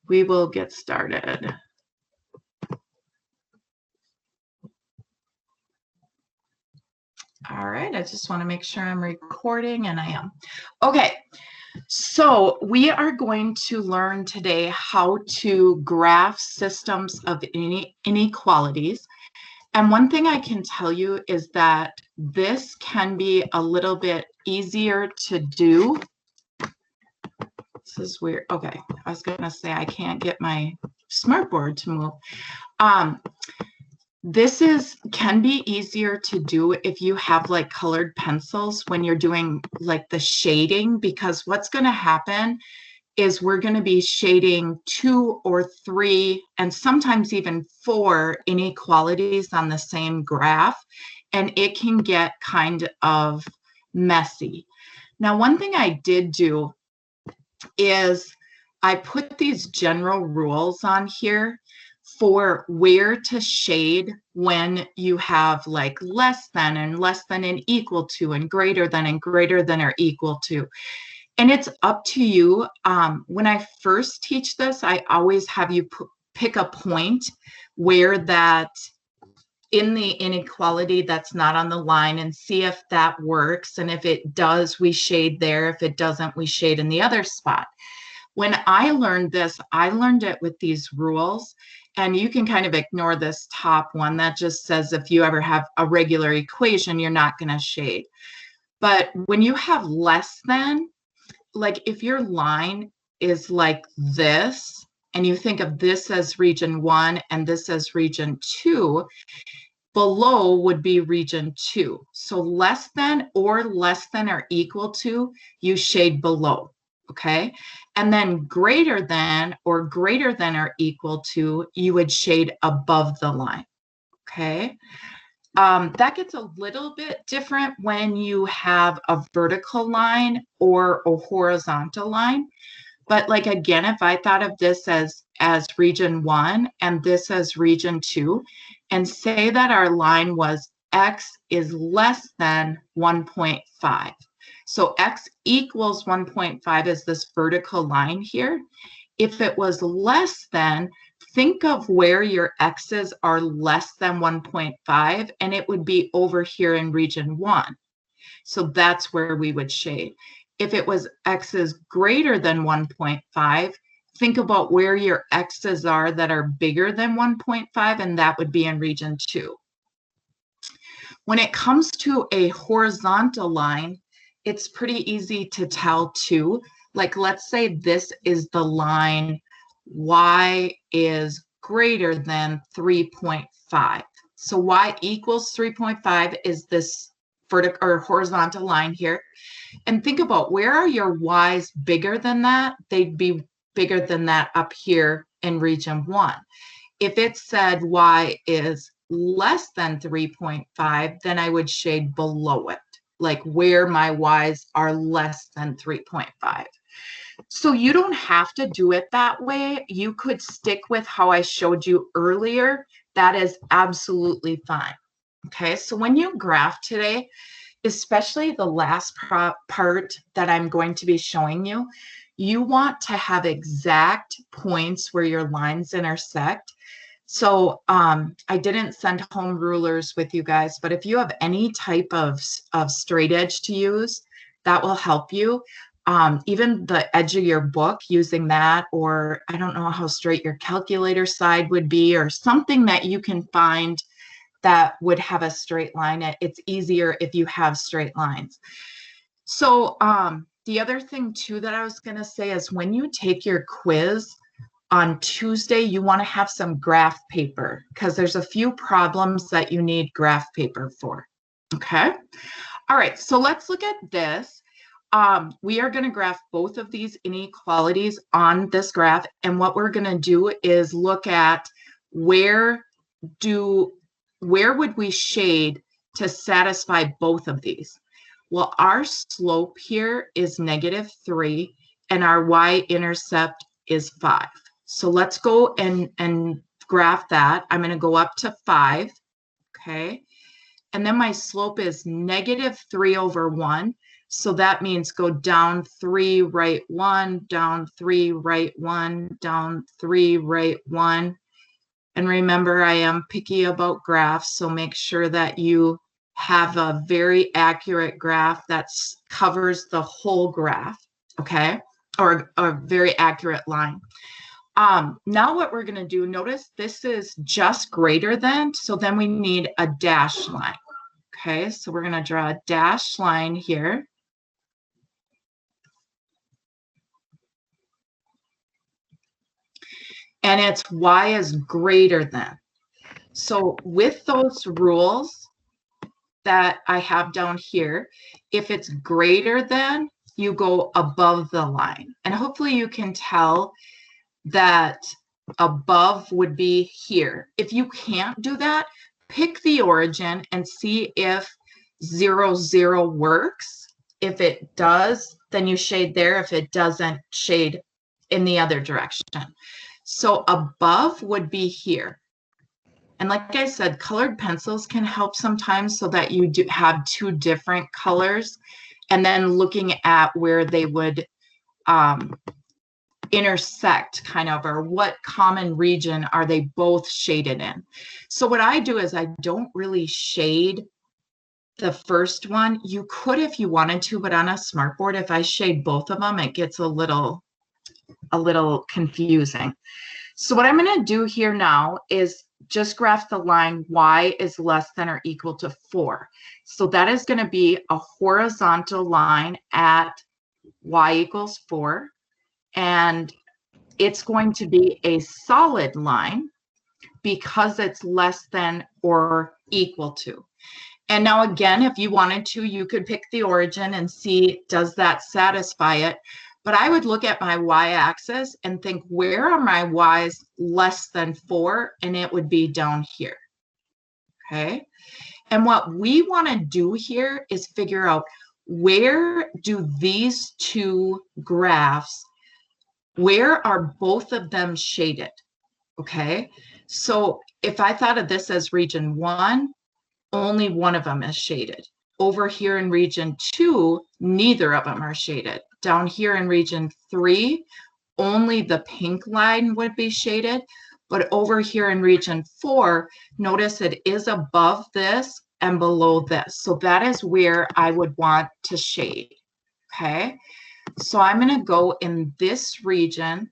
we will get started. All right, I just want to make sure I'm recording, and I am. Okay, so we are going to learn today how to graph systems of inequalities. And one thing I can tell you is that this can be a little bit easier to do. This is weird. Okay, I was going to say I can't get my smartboard to move. This can be easier to do if you have like colored pencils when you're doing like the shading, because what's going to happen is we're going to be shading 2 or 3 and sometimes even 4 inequalities on the same graph, and it can get kind of messy. Now, one thing I did do is I put these general rules on here for where to shade when you have like less than and less than and equal to and greater than or equal to. And it's up to you. When I first teach this, I always have you pick a point where that in the inequality that's not on the line and see if that works. And if it does, we shade there. If it doesn't, we shade in the other spot. When I learned this, I learned it with these rules. And you can kind of ignore this top one that just says if you ever have a regular equation, you're not going to shade. But when you have less than, like if your line is like this, and you think of this as region 1 and this as region 2, below would be region 2. So less than or equal to, you shade below. Okay, and then greater than or equal to, you would shade above the line. Okay, that gets a little bit different when you have a vertical line or a horizontal line. But like, again, if I thought of this as region 1 and this as region 2, and say that our line was x is less than 1.5. So x equals 1.5 is this vertical line here. If it was less than, think of where your x's are less than 1.5, and it would be over here in region 1. So that's where we would shade. If it was x's greater than 1.5, think about where your x's are that are bigger than 1.5, and that would be in region 2. When it comes to a horizontal line, it's pretty easy to tell too. Like, let's say this is the line y is greater than 3.5. So y equals 3.5 is this vertical or horizontal line here. And think about, where are your y's bigger than that? They'd be bigger than that up here in region 1. If it said y is less than 3.5, then I would shade below it, like where my y's are less than 3.5. So you don't have to do it that way. You could stick with how I showed you earlier. That is absolutely fine. Okay, so when you graph today, especially the last part that I'm going to be showing you, you want to have exact points where your lines intersect. So I didn't send home rulers with you guys, but if you have any type of straight edge to use, that will help you. Even the edge of your book, using that, or I don't know how straight your calculator side would be, or something that you can find that would have a straight line. It's easier if you have straight lines. So the other thing too that I was going to say is, when you take your quiz on Tuesday, you want to have some graph paper, because there's a few problems that you need graph paper for. Okay. All right. So let's look at this. We are going to graph both of these inequalities on this graph. And what we're going to do is look at where would we shade to satisfy both of these? Well, our slope here is -3 and our y-intercept is 5. So let's go and graph that. I'm going to go up to 5, okay? And then my slope is -3/1. So that means go down 3, right 1, down 3, right 1, down 3, right 1. And remember, I am picky about graphs, so make sure that you have a very accurate graph that covers the whole graph, okay? Or a very accurate line. Now what we're going to do, notice this is just greater than, so then we need a dash line. Okay, so we're going to draw a dash line here. And it's y is greater than. So with those rules that I have down here, if it's greater than, you go above the line. And hopefully you can tell that above would be here. If you can't do that, pick the origin and see if 0, 0 works. If it does, then you shade there. If it doesn't, shade in the other direction. So above would be here. And like I said, colored pencils can help sometimes so that you do have two different colors, and then looking at where they would intersect kind of, or what common region are they both shaded in. So what I do is I don't really shade the first one. You could if you wanted to, but on a smartboard, if I shade both of them, it gets a little confusing. So what I'm going to do here now is just graph the line y is less than or equal to 4. So that is going to be a horizontal line at y equals 4. And it's going to be a solid line because it's less than or equal to. And now again, if you wanted to, you could pick the origin and see, does that satisfy it? But I would look at my y-axis and think, where are my y's less than 4? And it would be down here, okay? And what we want to do here is figure out, where do these two graphs, where are both of them shaded, okay? So if I thought of this as region 1, only one of them is shaded. Over here in region 2, neither of them are shaded. Down here in region 3, only the pink line would be shaded. But over here in region 4, notice it is above this and below this. So that is where I would want to shade, okay? So I'm going to go in this region,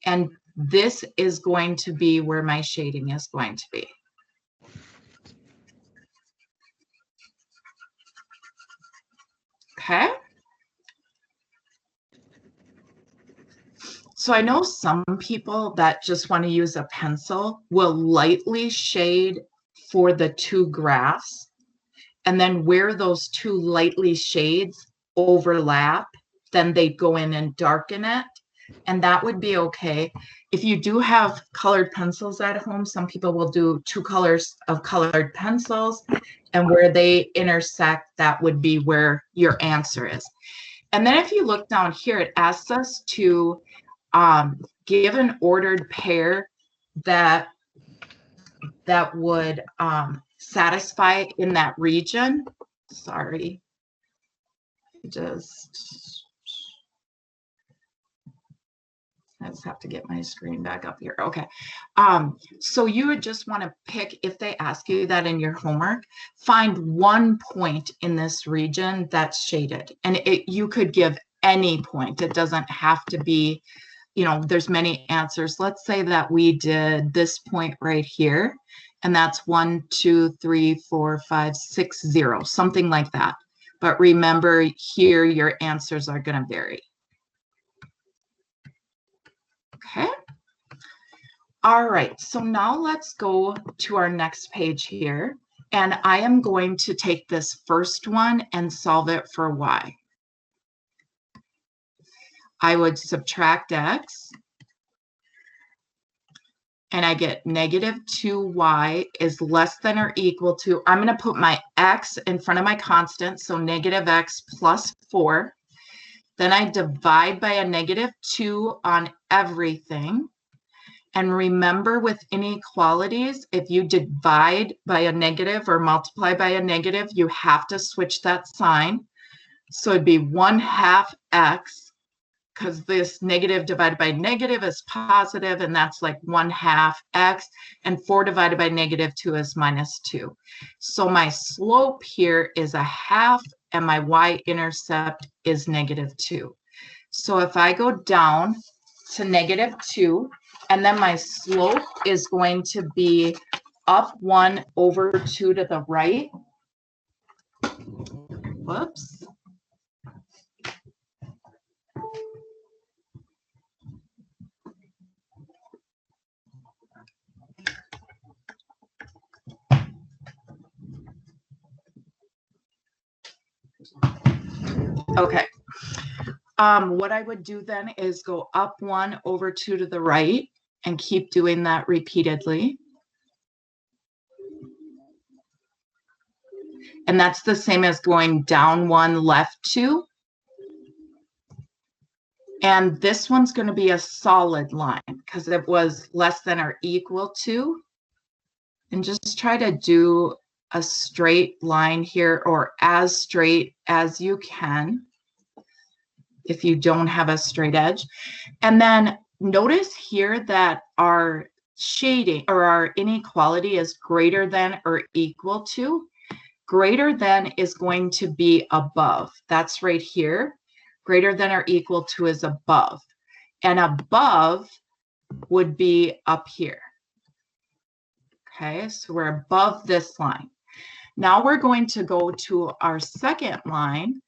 and this is going to be where my shading is going to be. Okay. So I know some people that just want to use a pencil will lightly shade for the two graphs, and then where those two lightly shades overlap, then they go in and darken it, and that would be okay. If you do have colored pencils at home, some people will do two colors of colored pencils, and where they intersect, that would be where your answer is. And then if you look down here, it asks us to give an ordered pair that would satisfy in that region. Sorry, I just have to get my screen back up here. Okay. So you would just want to pick, if they ask you that in your homework, find one point in this region that's shaded. And you could give any point. It doesn't have to be, you know, there's many answers. Let's say that we did this point right here, and that's 1, 2, 3, 4, 5, 6, 0, something like that. But remember, here your answers are going to vary. Okay. All right, so now let's go to our next page here. And I am going to take this first one and solve it for y. I would subtract x, and I get negative 2y is less than or equal to, I'm going to put my x in front of my constant, so negative x plus 4. Then I divide by a negative 2 on everything. And remember, with inequalities, if you divide by a negative or multiply by a negative, you have to switch that sign. So it'd be 1/2 x, because this negative divided by negative is positive, and that's like 1/2 x, and 4 divided by -2 is -2. So my slope here is 1/2, and my y-intercept is -2. So if I go down to -2, and then my slope is going to be up 1 over 2 to the right. Whoops. Okay. What I would do then is go up 1 over 2 to the right and keep doing that repeatedly. And that's the same as going down 1, left 2. And this one's going to be a solid line because it was less than or equal to. And just try to do a straight line here, or as straight as you can if you don't have a straight edge. And then notice here that our shading or our inequality is greater than or equal to. Greater than is going to be above. That's right here. Greater than or equal to is above. And above would be up here. Okay, so we're above this line. Now we're going to go to our second line.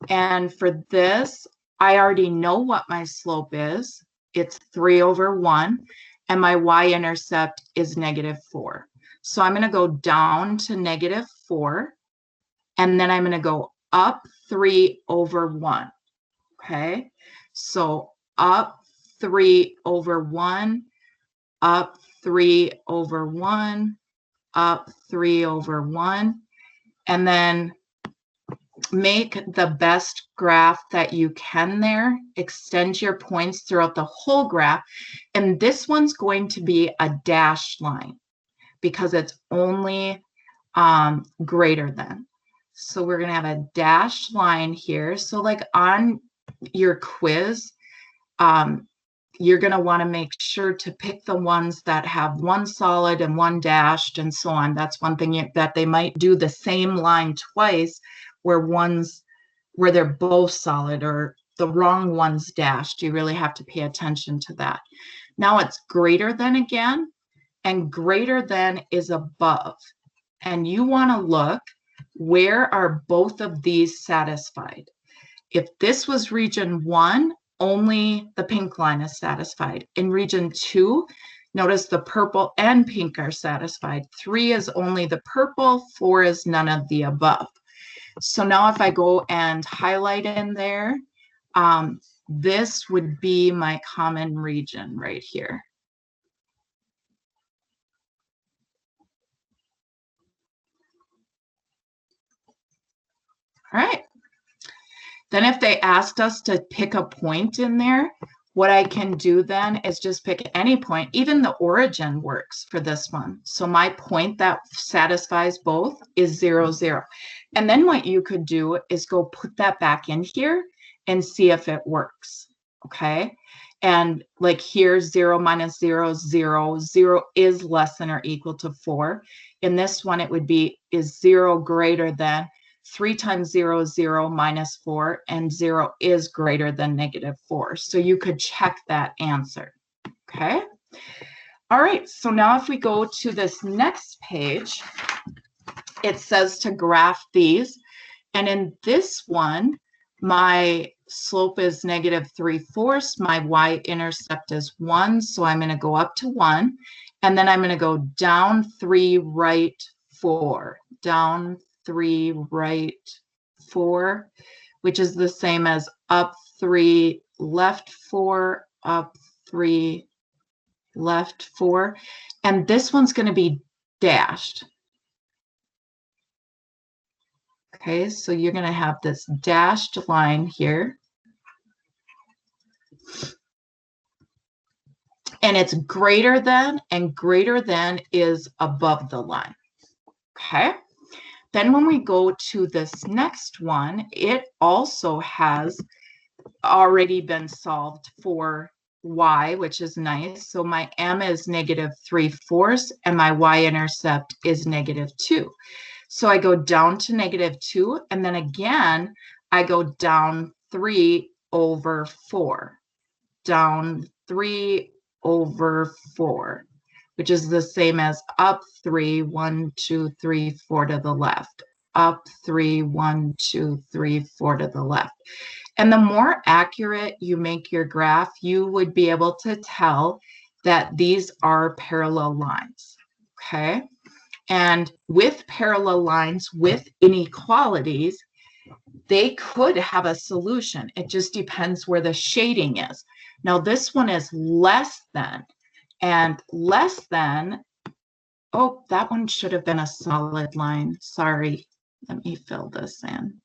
And for this, I already know what my slope is. It's 3 over 1. And my y-intercept is -4. So I'm going to go down to -4. And then I'm going to go up 3 over 1. Okay, so up 3 over 1, up 3 over 1, up 3 over 1, and then make the best graph that you can there. Extend your points throughout the whole graph. And this one's going to be a dashed line because it's only greater than. So we're going to have a dashed line here. So like on your quiz, you're going to want to make sure to pick the ones that have one solid and one dashed and so on. That's one thing that they might do the same line twice where they're both solid or the wrong one's dashed. You really have to pay attention to that. Now it's greater than again, and greater than is above. And you want to look, where are both of these satisfied? If this was region 1, only the pink line is satisfied. In region 2, notice the purple and pink are satisfied. 3 is only the purple, 4 is none of the above. So now if I go and highlight in there, this would be my common region right here. All right. Then if they asked us to pick a point in there, what I can do then is just pick any point. Even the origin works for this one. So my point that satisfies both is 0, 0. And then what you could do is go put that back in here and see if it works. Okay. And like here, 0 minus 0, 0. 0 is less than or equal to 4. In this one, it would be, is 0 greater than 3 times 0 is 0 minus 4, and 0 is greater than -4. So you could check that answer. Okay. All right. So now if we go to this next page, it says to graph these. And in this one, my slope is -3/4. My y-intercept is 1. So I'm going to go up to 1. And then I'm going to go down 3, right 4. Down 3, right 4, which is the same as up 3, left 4, up 3, left 4. And this one's going to be dashed. Okay, so you're going to have this dashed line here. And it's greater than, and greater than is above the line. Okay. Then when we go to this next one, it also has already been solved for y, which is nice. So my m is -3/4 and my y-intercept is -2. So I go down to -2, and then again, I go down 3/4, down 3/4, which is the same as up 3, 1, 2, 3, 4 to the left, up 3, 1, 2, 3, 4 to the left. And the more accurate you make your graph, you would be able to tell that these are parallel lines, okay? And with parallel lines, with inequalities, they could have a solution. It just depends where the shading is. Now, this one is less than, and less than, oh, that one should have been a solid line. Sorry, let me fill this in.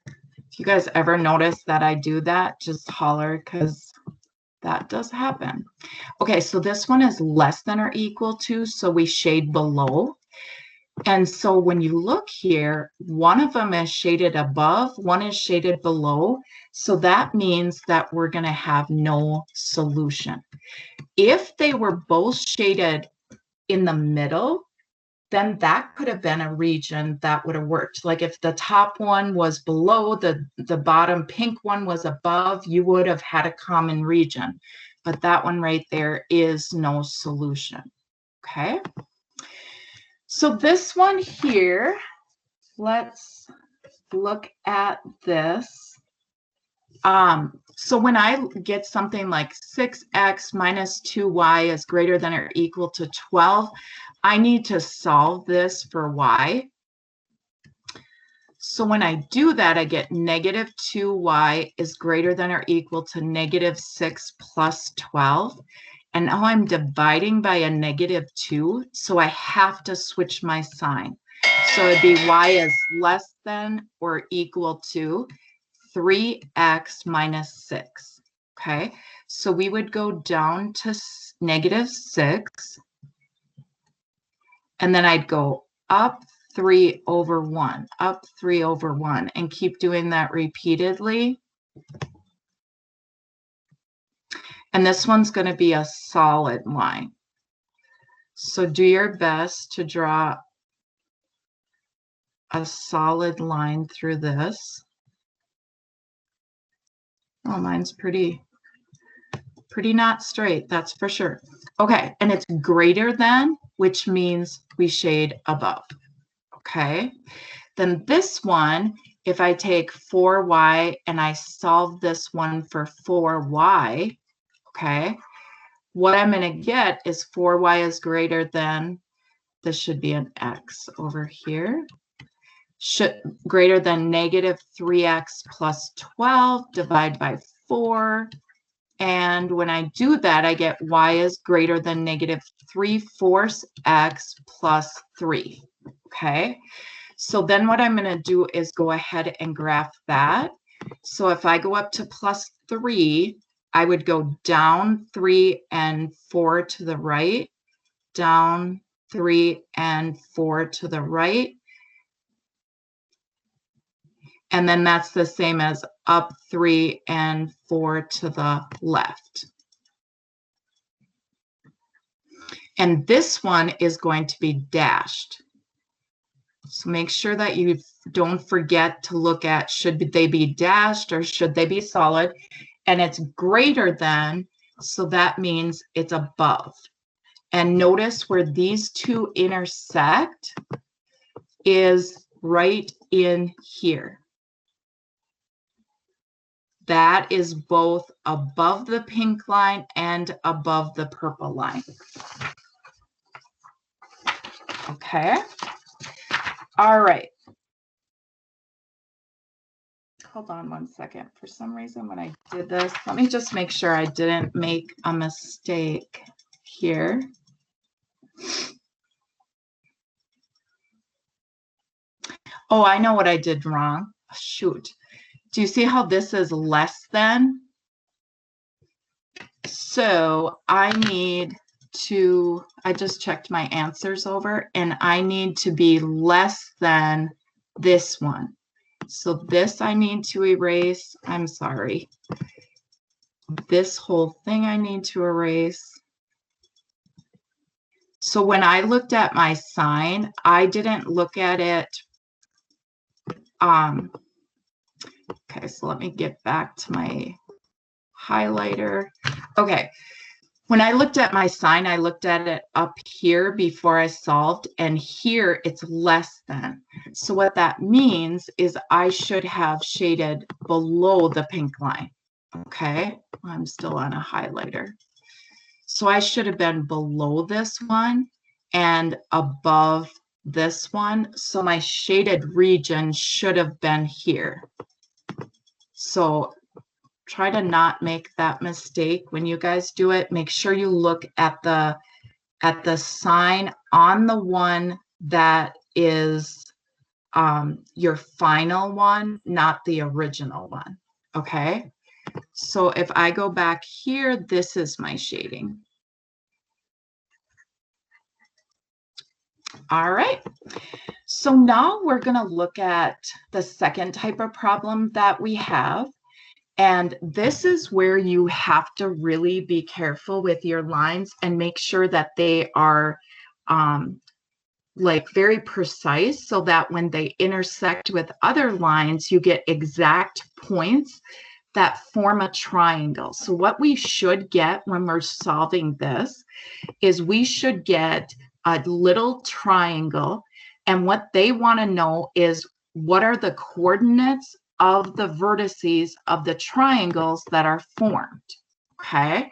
If you guys ever notice that I do that, just holler, because that does happen. Okay, so this one is less than or equal to, so we shade below. And so when you look here, one of them is shaded above, one is shaded below. So that means that we're going to have no solution. If they were both shaded in the middle, then that could have been a region that would have worked. Like if the top one was below, the bottom pink one was above, you would have had a common region. But that one right there is no solution. Okay. So this one here, let's look at this. So when I get something like 6x minus 2y is greater than or equal to 12, I need to solve this for y. So when I do that, I get -2y is greater than or equal to -6 plus 12. And now I'm dividing by a -2, so I have to switch my sign. So it'd be y is less than or equal to 3x minus 6. Okay, so we would go down to -6, and then I'd go up 3/1, up 3/1, and keep doing that repeatedly. And this one's going to be a solid line. So do your best to draw a solid line through this. Oh, mine's pretty not straight, that's for sure. Okay, and it's greater than, which means we shade above. Okay, then this one, if I take 4y and I solve this one for 4y, okay, what I'm going to get is 4y is greater than, this should be an x over here, greater than -3x plus 12, divide by 4. And when I do that, I get y is greater than -3/4 x plus 3. Okay, so then what I'm going to do is go ahead and graph that. So if I go up to +3, I would go down 3 and 4 to the right, down 3 and 4 to the right. And then that's the same as up 3 and 4 to the left. And this one is going to be dashed. So make sure that you don't forget to look at, should they be dashed or should they be solid? And it's greater than, so that means it's above. And notice where these two intersect is right in here. That is both above the pink line and above the purple line. Okay. All right. Hold on one second. For some reason, when I did this, let me just make sure I didn't make a mistake here. Oh, I know what I did wrong. Shoot. Do you see how this is less than? So I need to, I just checked my answers over, and I need to be less than this one. So this I need to erase. I'm sorry. This whole thing I need to erase. So when I looked at my sign, I didn't look at it. Okay, so let me get back to my highlighter. Okay, when I looked at my sign, I looked at it up here before I solved, and here it's less than. So what that means is I should have shaded below the pink line. Okay, I'm still on a highlighter. So I should have been below this one and above this one. So my shaded region should have been here. So try to not make that mistake when you guys do it. Make sure you look at the sign on the one that is your final one, not the original one. Okay. So if I go back here, this is my shading. All right. So now we're going to look at the second type of problem that we have. And this is where you have to really be careful with your lines and make sure that they are like very precise, so that when they intersect with other lines, you get exact points that form a triangle. So what we should get when we're solving this is we should get a little triangle, and what they want to know is what are the coordinates of the vertices of the triangles that are formed. Okay,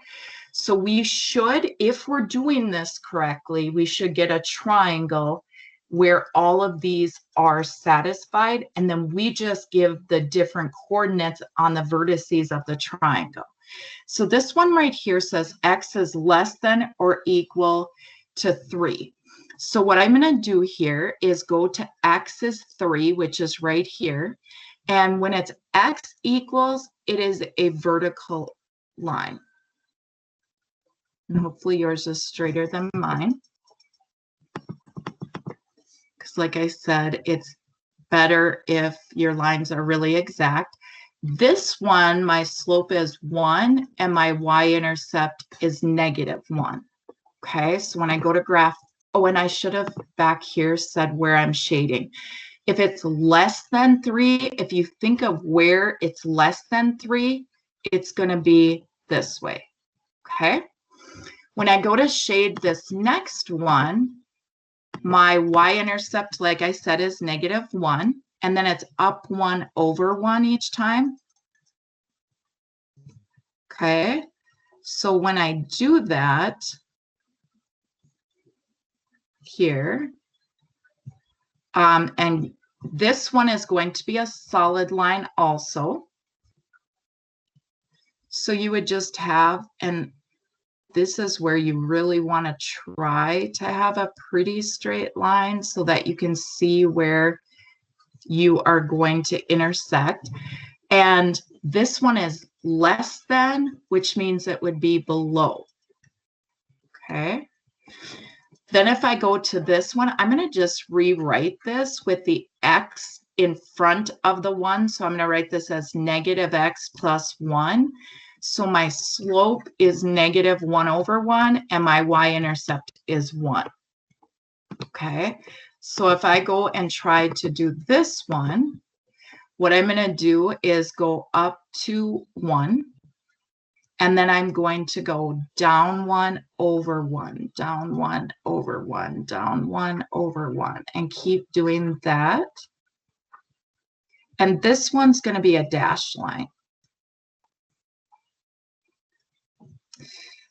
so we should, if we're doing this correctly, we should get a triangle where all of these are satisfied, and then we just give the different coordinates on the vertices of the triangle. So this one right here says x is less than or equal to 3. So what I'm going to do here is go to x is 3, which is right here. And when it's x equals, it is a vertical line. And hopefully yours is straighter than mine. Because like I said, it's better if your lines are really exact. This one, my slope is 1 and my y-intercept is -1. Okay, so when I go to graph, oh, and I should have back here said where I'm shading. If it's less than 3, if you think of where it's less than 3, it's going to be this way. Okay, when I go to shade this next one, my y-intercept, like I said, is -1, and then it's up 1 over 1 each time. Okay, so when I do that here, and this one is going to be a solid line also. So you would just have, and this is where you really want to try to have a pretty straight line so that you can see where you are going to intersect. And this one is less than, which means it would be below. Okay. Then if I go to this one, I'm going to just rewrite this with the x in front of the 1. So I'm going to write this as -x plus 1. So my slope is -1 over 1, and my y-intercept is 1. Okay, so if I go and try to do this one, what I'm going to do is go up to 1, and then I'm going to go down 1 over 1, down 1 over 1, down 1 over 1, and keep doing that. And this one's going to be a dashed line.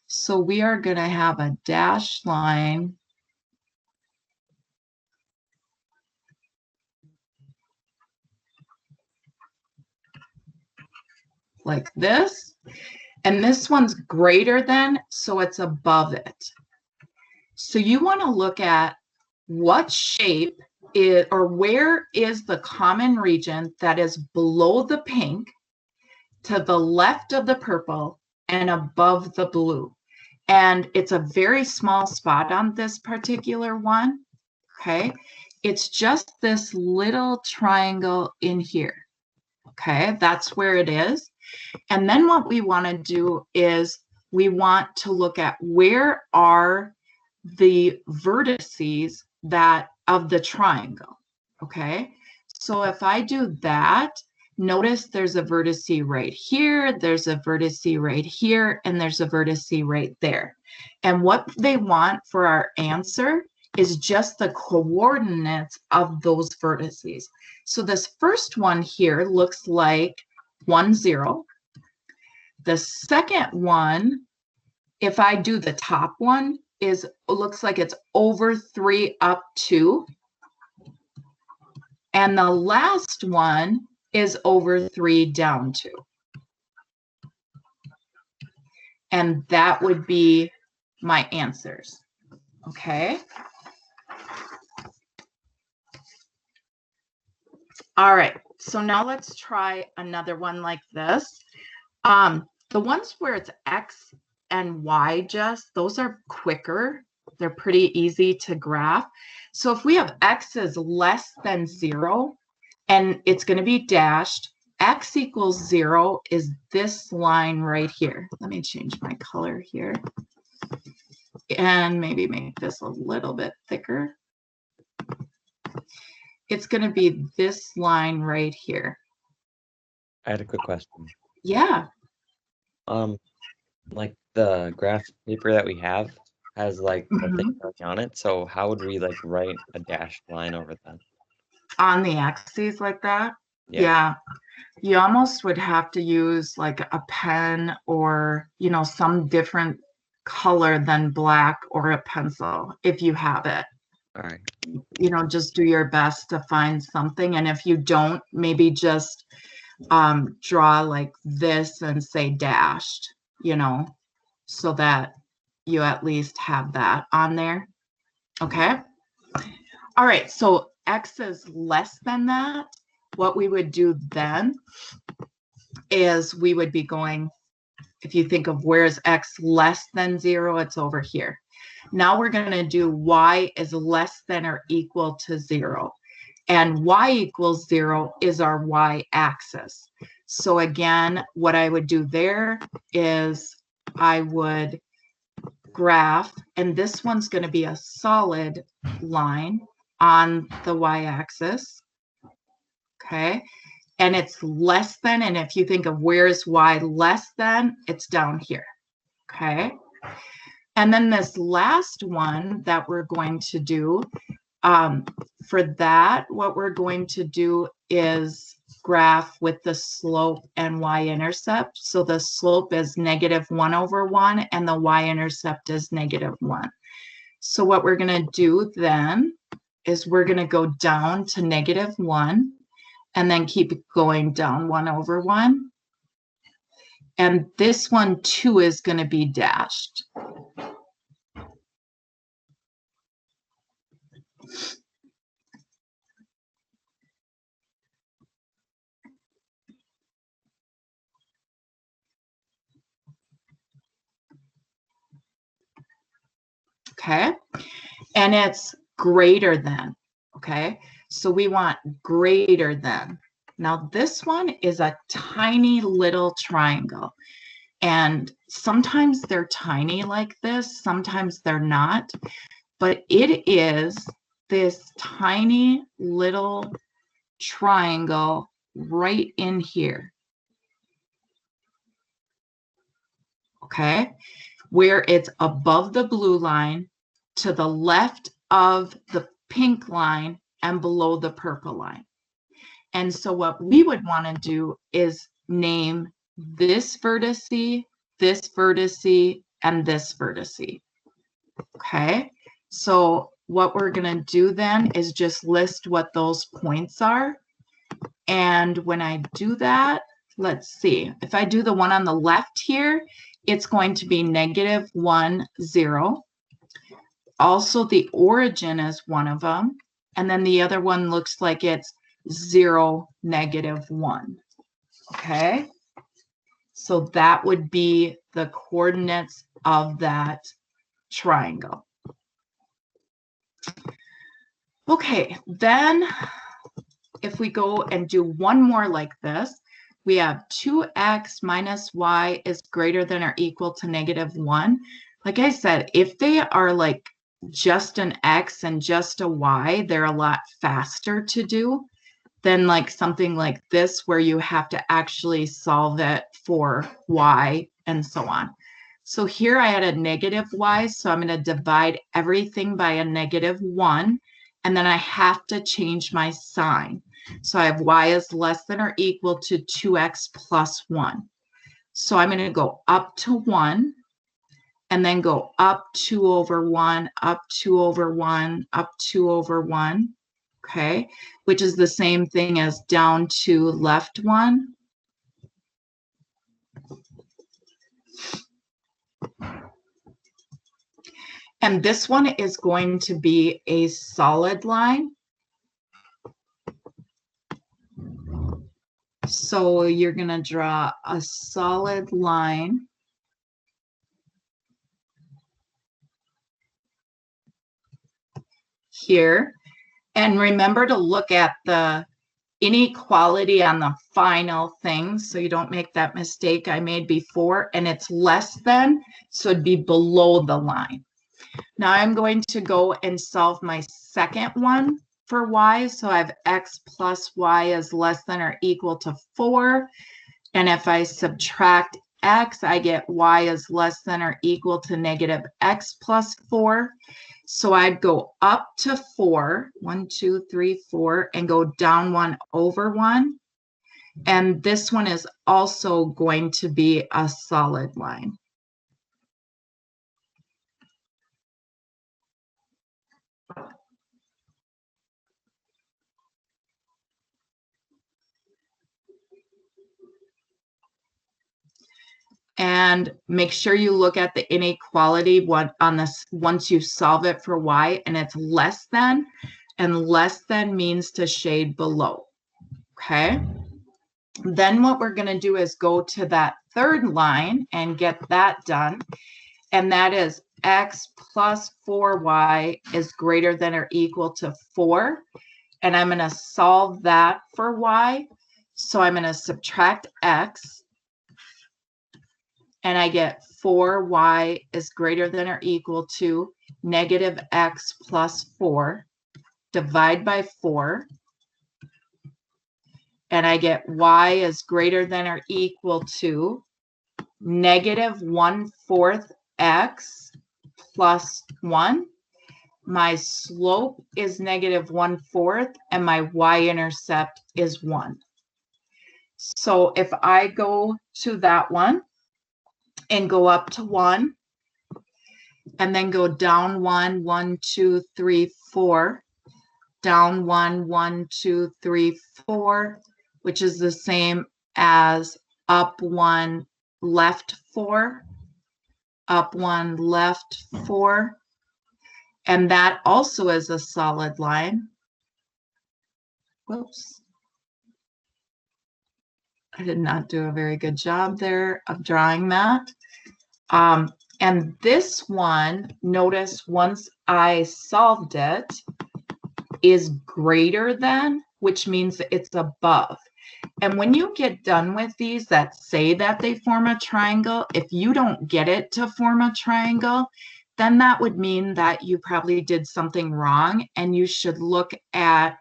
So we are going to have a dashed line like this. And this one's greater than, so it's above it. So you want to look at what shape is, or where is the common region that is below the pink, to the left of the purple, and above the blue. And it's a very small spot on this particular one, okay? It's just this little triangle in here, okay? That's where it is. And then what we want to do is we want to look at where are the vertices that of the triangle, okay? So if I do that, notice there's a vertice right here, there's a vertice right here, and there's a vertice right there. And what they want for our answer is just the coordinates of those vertices. So this first one here looks like 1, 0. The second one, if I do the top one, looks like it's over 3 up 2. And the last one is over 3 down 2. And that would be my answers. Okay. All right. So now let's try another one like this. The ones where it's X and Y those are quicker. They're pretty easy to graph. So if we have X is less than 0, and it's going to be dashed, X equals 0 is this line right here. Let me change my color here and maybe make this a little bit thicker. It's going to be this line right here. I had a quick question. Yeah. Like the graph paper that we have has like the thing on it. So how would we like write a dashed line over that? On the axes like that? Yeah. You almost would have to use like a pen or, you know, some different color than black or a pencil if you have it. All right. You know, just do your best to find something. And if you don't, maybe just draw like this and say dashed, you know, so that you at least have that on there. Okay. All right. So X is less than that. What we would do then is we would be going, if you think of where's X less than 0, it's over here. Now we're going to do Y is less than or equal to 0. And Y equals 0 is our Y axis. So again, what I would do there is I would graph, and this one's going to be a solid line on the Y axis. Okay. And it's less than, and if you think of where is Y less than, it's down here. Okay. And then this last one that we're going to do, for that, what we're going to do is graph with the slope and y-intercept. So the slope is -1/1 and the y-intercept is -1. So what we're going to do then is we're going to go down to -1 and then keep going down 1/1. And this one too is going to be dashed. Okay, and it's greater than. Okay, so we want greater than. Now this one is a tiny little triangle, and sometimes they're tiny like this, sometimes they're not, but it is this tiny little triangle right in here. Okay, where it's above the blue line, to the left of the pink line, and below the purple line. And so what we would want to do is name this vertex, and this vertex. Okay, so what we're going to do then is just list what those points are. And when I do that, let's see, if I do the one on the left here, it's going to be -1, 0. Also, the origin is one of them. And then the other one looks like it's 0, -1. Okay. So that would be the coordinates of that triangle. Okay, then if we go and do one more like this, we have 2x minus y is greater than or equal to -1. Like I said, if they are like just an x and just a y, they're a lot faster to do than like something like this where you have to actually solve it for y and so on. So here I had a -y, so I'm going to divide everything by a -1, and then I have to change my sign. So I have y is less than or equal to 2x plus 1. So I'm going to go up to 1, and then go up 2 over 1, up 2 over 1, up 2 over 1, okay, which is the same thing as down 2, left 1. And this one is going to be a solid line. So you're going to draw a solid line. Here. And remember to look at the inequality on the final thing so you don't make that mistake I made before. And it's less than, so it'd be below the line. Now I'm going to go and solve my second one for y. So I have x plus y is less than or equal to 4. And if I subtract x, I get y is less than or equal to -x plus 4. So I'd go up to 4, 1, 2, 3, 4, and go down 1 over 1. And this one is also going to be a solid line. And make sure you look at the inequality on this once you solve it for y, and it's less than, and less than means to shade below. Okay. Then what we're going to do is go to that third line and get that done. And that is x plus 4y is greater than or equal to 4. And I'm going to solve that for y. So I'm going to subtract x. And I get 4y is greater than or equal to -x plus 4. Divide by 4. And I get y is greater than or equal to -1/4 x plus 1. My slope is -1/4, and my y-intercept is 1. So if I go to that one and go up to 1, and then go down 1, 1, 2, 3, 4, down 1, 1, 2, 3, 4, which is the same as up 1, left 4, up 1, left 4, and that also is a solid line. Whoops. I did not do a very good job there of drawing that. And this one, notice once I solved it, is greater than, which means it's above. And when you get done with these that say that they form a triangle, if you don't get it to form a triangle, then that would mean that you probably did something wrong, and you should look at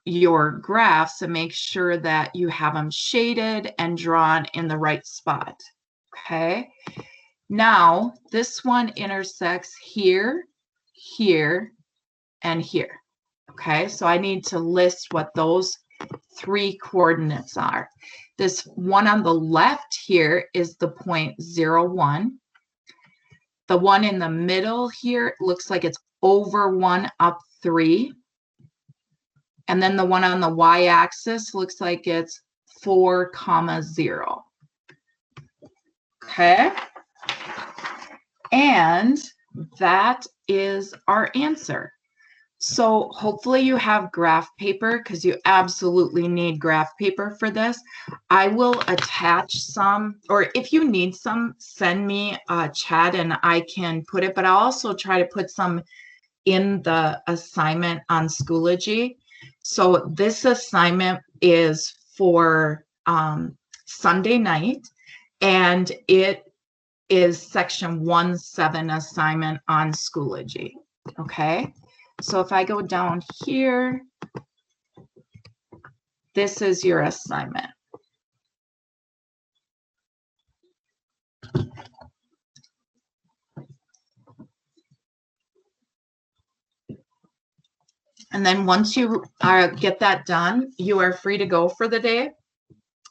your graphs and make sure that you have them shaded and drawn in the right spot. Okay. Now this one intersects here, here, and here. Okay, so I need to list what those 3 coordinates are. This one on the left here is the point 0, 1. The one in the middle here looks like it's over 1, up 3. And then the one on the y-axis looks like it's 4, 0. Okay. And that is our answer. So hopefully you have graph paper because you absolutely need graph paper for this. I will attach some, or if you need some, send me a chat and I can put it, but I'll also try to put some in the assignment on Schoology. So this assignment is for Sunday night, and it is section 1-7 assignment on Schoology. Okay, so if I go down here, this is your assignment. And then once you get that done, you are free to go for the day.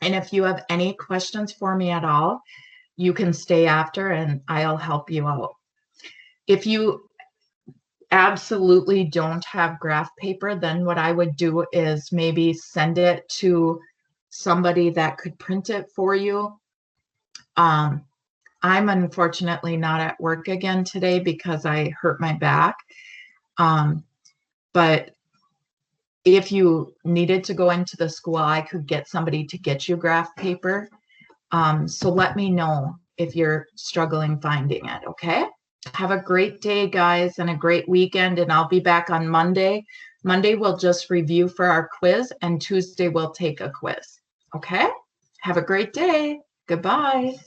And if you have any questions for me at all, you can stay after and I'll help you out. If you absolutely don't have graph paper, then what I would do is maybe send it to somebody that could print it for you. I'm unfortunately not at work again today because I hurt my back. But if you needed to go into the school, I could get somebody to get you graph paper. So let me know if you're struggling finding it, okay? Have a great day, guys, and a great weekend, and I'll be back on Monday. Monday, we'll just review for our quiz, and Tuesday, we'll take a quiz, okay? Have a great day. Goodbye.